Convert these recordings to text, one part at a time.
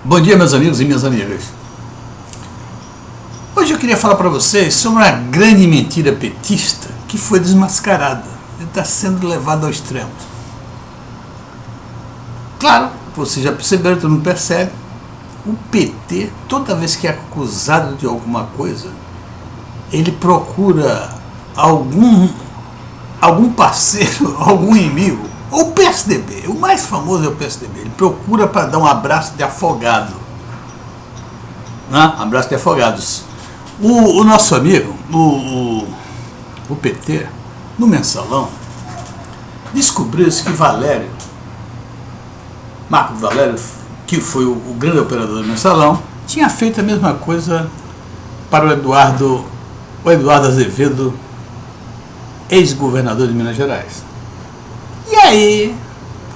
Bom dia, meus amigos e minhas amigas. Hoje eu queria falar para vocês sobre uma grande mentira petista que foi desmascarada e está sendo levada ao extremo. Claro, vocês já perceberam, todo mundo percebe, o PT, toda vez que é acusado de alguma coisa, ele procura algum parceiro, algum inimigo. O PSDB, o mais famoso é o PSDB, ele procura para dar um abraço de afogado. Abraço de afogados. O nosso amigo, o PT, no Mensalão, descobriu-se que Marco Valério, que foi o grande operador do Mensalão, tinha feito a mesma coisa para o Eduardo Azevedo, ex-governador de Minas Gerais. E aí,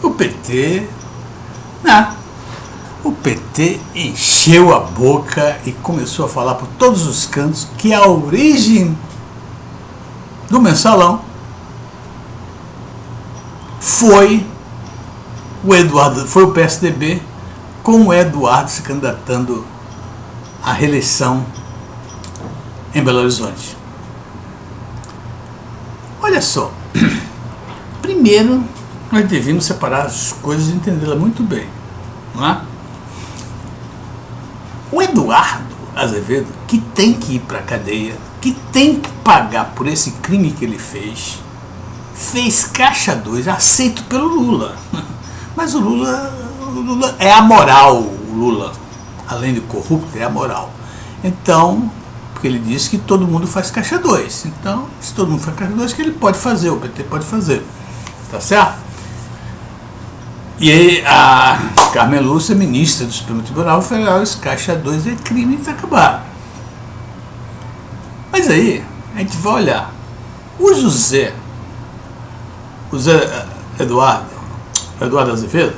o PT encheu a boca e começou a falar por todos os cantos que a origem do Mensalão foi o PSDB, com o Eduardo se candidatando à reeleição em Belo Horizonte. Olha só, primeiro nós devíamos separar as coisas e entendê-las muito bem, não é? O Eduardo Azevedo, que tem que ir para a cadeia, que tem que pagar por esse crime que ele fez caixa 2, aceito pelo Lula. Mas o Lula é amoral, o Lula, além de corrupto, é amoral. Então, porque ele disse que todo mundo faz caixa 2. Então, se todo mundo faz caixa 2, que ele pode fazer, o PT pode fazer. Tá certo? E aí a Carmen Lúcia, ministra do Supremo Tribunal Federal, esse caixa 2 é crime e está acabado. Mas aí, a gente vai olhar. O Eduardo Azevedo,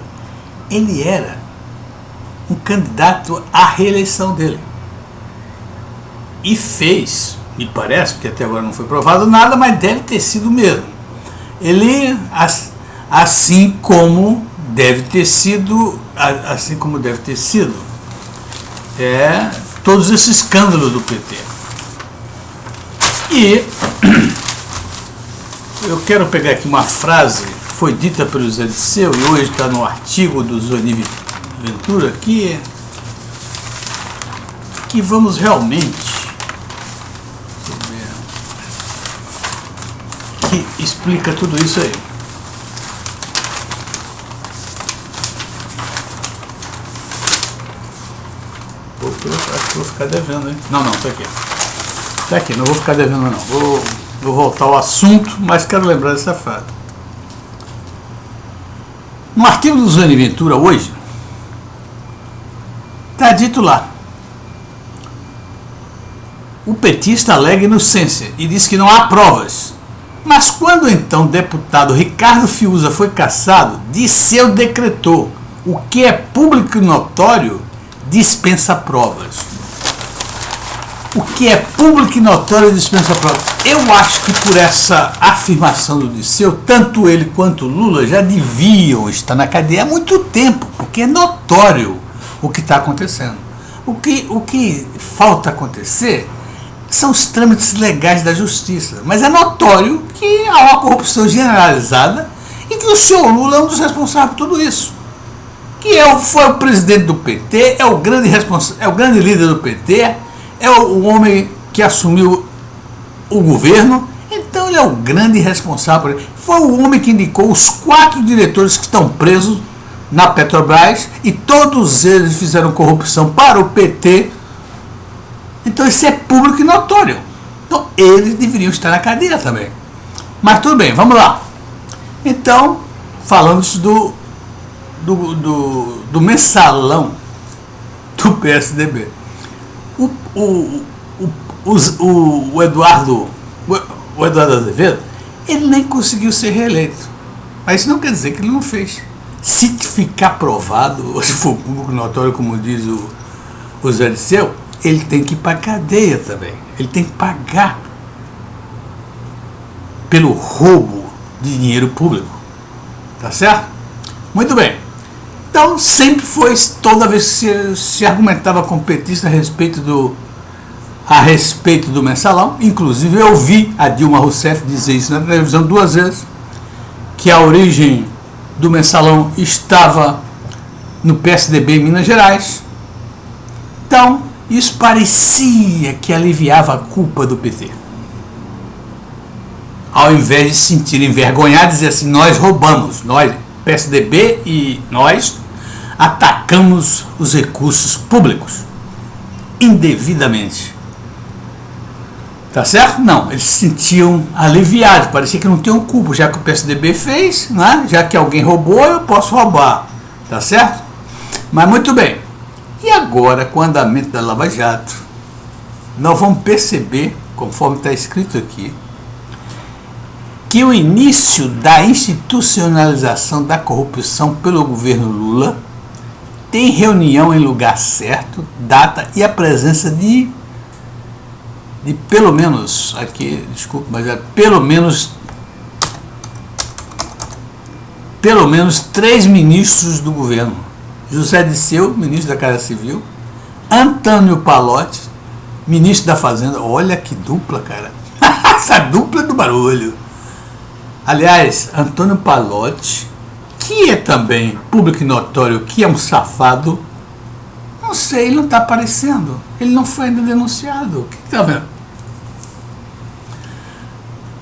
ele era um candidato à reeleição dele. E fez, me parece, porque até agora não foi provado nada, mas deve ter sido mesmo. Ele, assim como deve ter sido todos esses escândalos do PT. E eu quero pegar aqui uma frase que foi dita pelo Zé Disseu e hoje está no artigo do Zoni Ventura, que vamos realmente, que explica tudo isso aí. Acho que vou ficar devendo, hein? Não, tá aqui. Tá aqui, não vou ficar devendo não. Vou voltar ao assunto, mas quero lembrar dessa frase. No artigo do Zoni Ventura hoje, está dito lá: o petista alega inocência e diz que não há provas. Mas quando então o deputado Ricardo Fiuza foi cassado, Disseu decretou: o que é público e notório dispensa provas. O que é público e notório dispensa provas. Eu acho que por essa afirmação do Disseu, tanto ele quanto o Lula já deviam estar na cadeia há muito tempo, porque é notório o que está acontecendo. O que falta acontecer são os trâmites legais da justiça, mas é notório que há uma corrupção generalizada e que o senhor Lula é um dos responsáveis por tudo isso. Que foi o presidente do PT, é o grande líder do PT, é o homem que assumiu o governo, então ele é o grande responsável. Foi o homem que indicou os 4 diretores que estão presos na Petrobras e todos eles fizeram corrupção para o PT. Então isso é público e notório. Então eles deveriam estar na cadeia também. Mas tudo bem, vamos lá. Então, falando do Mensalão do PSDB. O Eduardo Azevedo, ele nem conseguiu ser reeleito. Mas isso não quer dizer que ele não fez. Se ficar provado, ou se for público notório, como diz o Zé Disseu, ele tem que ir para a cadeia também. Ele tem que pagar pelo roubo de dinheiro público. Tá certo? Muito bem. Então, sempre foi, toda vez que se argumentava com petista a respeito do mensalão, inclusive eu vi a Dilma Rousseff dizer isso na televisão 2 vezes, que a origem do mensalão estava no PSDB em Minas Gerais. Então, isso parecia que aliviava a culpa do PT. Ao invés de se sentirem envergonhados e dizer assim, nós roubamos, nós, PSDB e nós, atacamos os recursos públicos indevidamente. Tá certo? Não, eles se sentiam aliviados, parecia que não tinham culpa, já que o PSDB fez, né? Já que alguém roubou, eu posso roubar. Tá certo? Mas muito bem. E agora, com o andamento da Lava Jato, nós vamos perceber, conforme está escrito aqui, que o início da institucionalização da corrupção pelo governo Lula tem reunião em lugar certo, data e a presença de pelo menos, aqui, desculpa, mas é pelo menos 3 ministros do governo. José Disseu, ministro da Casa Civil, Antônio Pallotti, ministro da Fazenda. Olha que dupla, cara. Essa dupla do barulho. Aliás, Antônio Pallotti, que é também público e notório, que é um safado, não sei, ele não está aparecendo. Ele não foi ainda denunciado. O que está vendo?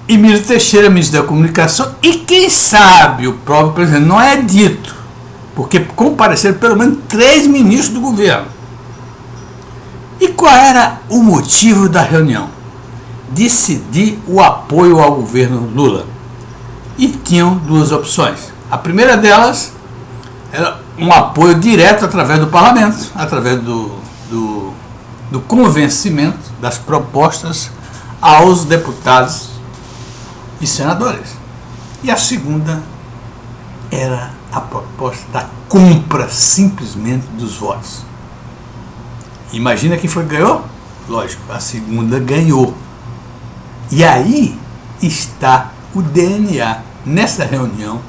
E Emílio Teixeira, ministro da Comunicação, e quem sabe o próprio presidente, não é dito, porque compareceram pelo menos 3 ministros do governo. E qual era o motivo da reunião? Decidir o apoio ao governo Lula. E tinham 2 opções. A primeira delas era um apoio direto através do parlamento, através do convencimento das propostas aos deputados e senadores. E a segunda era a proposta da compra simplesmente dos votos. Imagina quem foi que ganhou? Lógico, a segunda ganhou. E aí está o DNA nessa reunião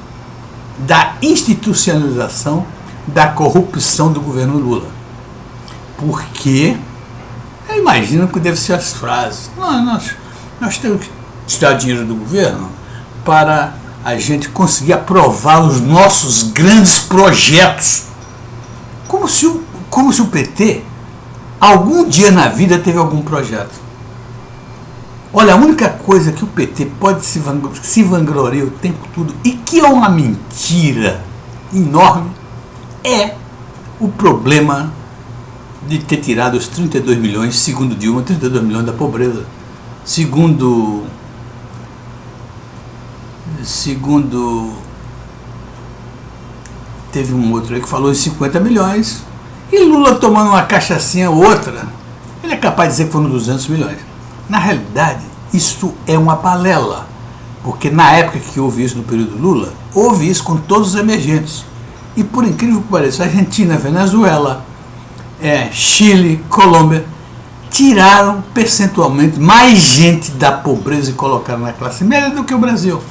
da institucionalização da corrupção do governo Lula. Porque eu imagino que deve ser as frases. Nós temos que tirar dinheiro do governo para a gente conseguir aprovar os nossos grandes projetos. Como se o PT algum dia na vida teve algum projeto. Olha, a única coisa que o PT pode se vangloriar o tempo todo, e que é uma mentira enorme, é o problema de ter tirado os 32 milhões, segundo Dilma, 32 milhões da pobreza. Segundo teve um outro aí que falou em 50 milhões, e Lula tomando uma cachaçinha ou outra, ele é capaz de dizer que foram 200 milhões. Na realidade, isso é uma balela, porque na época que houve isso no período Lula, houve isso com todos os emergentes. E por incrível que pareça, Argentina, Venezuela, Chile, Colômbia, tiraram percentualmente mais gente da pobreza e colocaram na classe média do que o Brasil.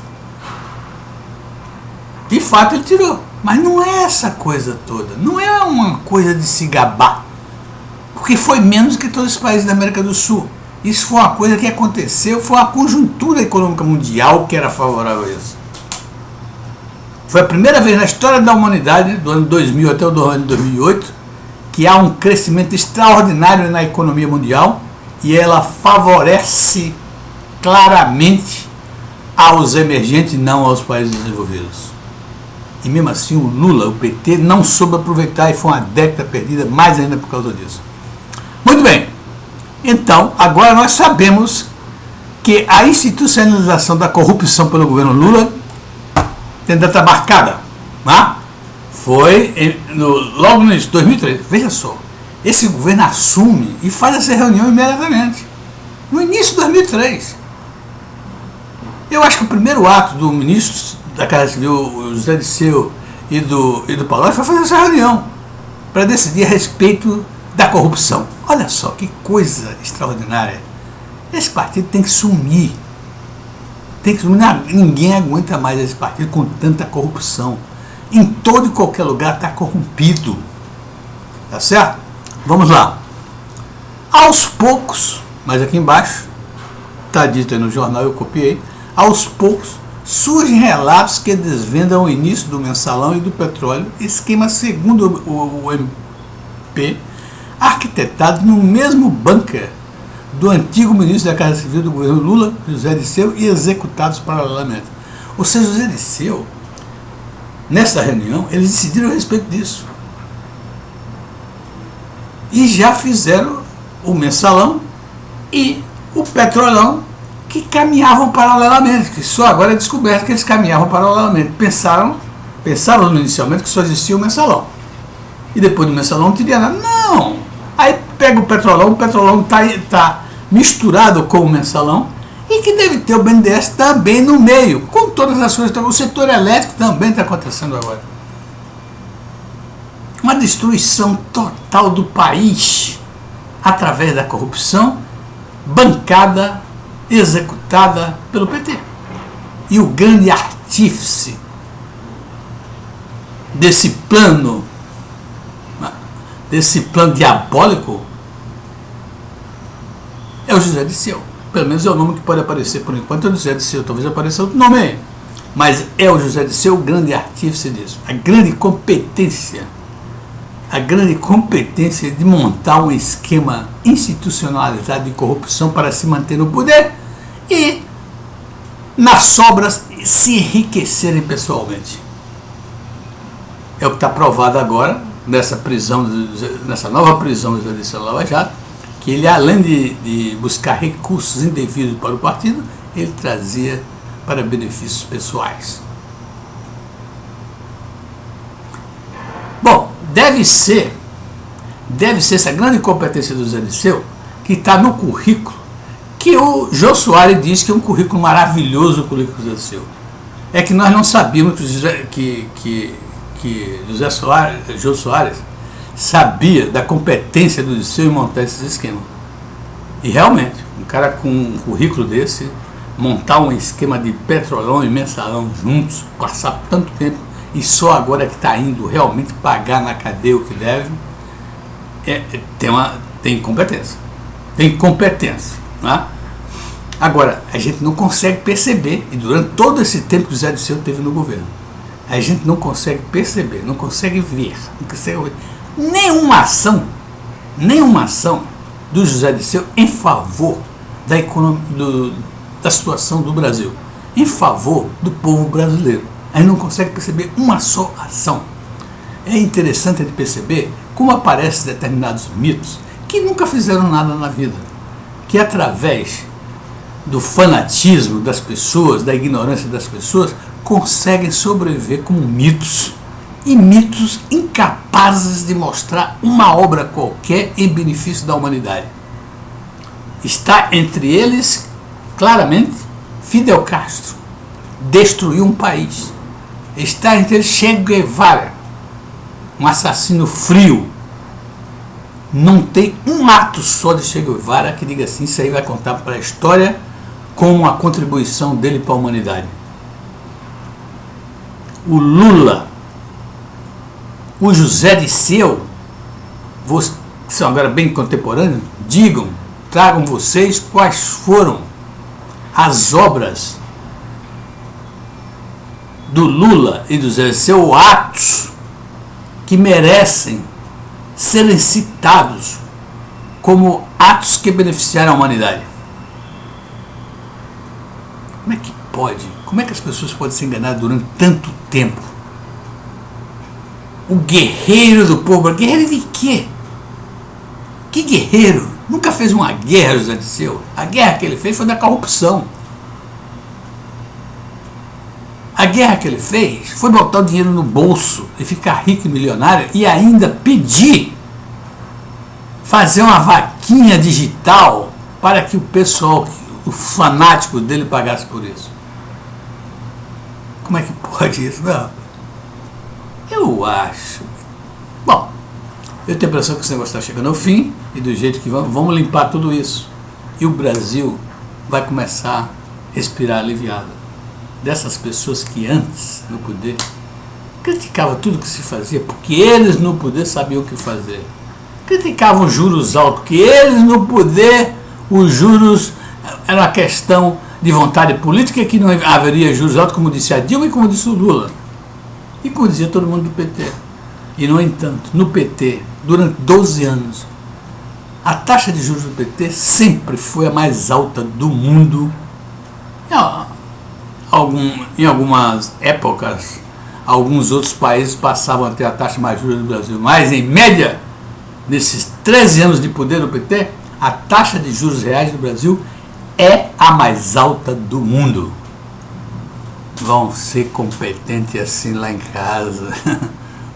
De fato ele tirou, mas não é essa coisa toda, não é uma coisa de se gabar, porque foi menos que todos os países da América do Sul. Isso foi uma coisa que aconteceu, foi uma conjuntura econômica mundial que era favorável a isso. Foi a primeira vez na história da humanidade, do ano 2000 até o ano 2008, que há um crescimento extraordinário na economia mundial, e ela favorece claramente aos emergentes e não aos países desenvolvidos. E mesmo assim o Lula, o PT, não soube aproveitar, e foi uma década perdida mais ainda por causa disso. Muito bem, então agora nós sabemos que a institucionalização da corrupção pelo governo Lula tem data marcada, né? Foi logo no início de 2003. Veja só, esse governo assume e faz essa reunião imediatamente, no início de 2003. Eu acho que o primeiro ato do ministro da Casa Civil, o José Disseu, e do Pallotti, foi fazer essa reunião para decidir a respeito da corrupção. Olha só que coisa extraordinária. Esse partido tem que sumir. Tem que sumir. Ninguém aguenta mais esse partido com tanta corrupção. em todo e qualquer lugar está corrompido. Tá certo? Vamos lá. Aos poucos, mas aqui embaixo, está dito aí no jornal, eu copiei, aos poucos surgem relatos que desvendam o início do mensalão e do petróleo, esquema segundo o MP, arquitetado no mesmo bunker do antigo ministro da Casa Civil do governo Lula, José Dirceu, e executados paralelamente. Ou seja, José Dirceu, nessa reunião, eles decidiram a respeito disso. E já fizeram o mensalão e o petrolão, que caminhavam paralelamente, que só agora é descoberto que eles caminhavam paralelamente. Pensaram inicialmente que só existia o mensalão. E depois do mensalão não teria nada. Não! Aí pega o petrolão está misturado com o mensalão, e que deve ter o BNDES também no meio, com todas as coisas. O setor elétrico também está acontecendo agora. Uma destruição total do país através da corrupção, bancada, executada pelo PT. E o grande artífice desse plano diabólico é o José Dirceu. Pelo menos é o nome que pode aparecer por enquanto, é o José Dirceu. Talvez apareça outro nome aí, mas é o José Dirceu o grande artífice disso. A grande competência de montar um esquema institucionalizado de corrupção para se manter no poder e, nas sobras, se enriquecerem pessoalmente. É o que está provado agora nessa nova prisão do José Dirceu Lava Jato, que ele, além de buscar recursos indevidos para o partido, ele trazia para benefícios pessoais. Bom, deve ser essa grande competência do José Dirceu que está no currículo, que o Jô Soares diz que é um currículo maravilhoso, o currículo do José Dirceu. É que nós não sabíamos que Jô Soares sabia da competência do Dirceu em montar esses esquemas. E realmente, um cara com um currículo desse, montar um esquema de petrolão e mensalão juntos, passar tanto tempo, e só agora que está indo realmente pagar na cadeia o que deve, tem competência. Tem competência. Né? Agora, a gente não consegue perceber, e durante todo esse tempo que o José Dirceu teve no governo, a gente não consegue perceber, não consegue ver, nenhuma ação do José Dirceu em favor da economia, da situação do Brasil, em favor do povo brasileiro. A gente não consegue perceber uma só ação. É interessante de perceber como aparecem determinados mitos que nunca fizeram nada na vida, que através do fanatismo das pessoas, da ignorância das pessoas, conseguem sobreviver como mitos, e mitos incapazes de mostrar uma obra qualquer em benefício da humanidade. Está entre eles, claramente, Fidel Castro, destruiu um país. Está entre eles Che Guevara, um assassino frio. Não tem um ato só de Che Guevara que diga assim, isso aí vai contar para a história como uma contribuição dele para a humanidade. O Lula, o José Dirceu, que são agora bem contemporâneos, tragam vocês quais foram as obras do Lula e do José Dirceu, atos que merecem serem citados como atos que beneficiaram a humanidade. Como é que pode? Como é que as pessoas podem se enganar durante tanto tempo? O guerreiro do povo. Guerreiro de quê? Que guerreiro? Nunca fez uma guerra, José Dirceu. A guerra que ele fez foi da corrupção. A guerra que ele fez foi botar o dinheiro no bolso e ficar rico e milionário e ainda pedir, fazer uma vaquinha digital para que o pessoal, os fanáticos dele, pagasse por isso. Como é que pode isso? Não. Eu acho. Bom, eu tenho a impressão que esse negócio está chegando ao fim e do jeito que vamos limpar tudo isso. E o Brasil vai começar a respirar aliviado. Dessas pessoas que antes, no poder, criticava tudo que se fazia, porque eles no poder sabiam o que fazer. Criticavam os juros altos, porque eles no poder, os juros era uma questão de vontade política, que não haveria juros altos, como disse a Dilma e como disse o Lula. E como dizia todo mundo do PT. E, no entanto, no PT, durante 12 anos, a taxa de juros do PT sempre foi a mais alta do mundo. Em algumas épocas, alguns outros países passavam a ter a taxa mais juros do Brasil. Mas, em média, nesses 13 anos de poder do PT, a taxa de juros reais do Brasil é a mais alta do mundo. Vão ser competentes assim lá em casa.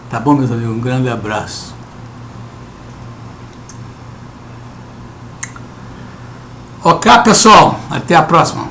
Tá bom, meus amigos? Um grande abraço. Ok, pessoal. Até a próxima.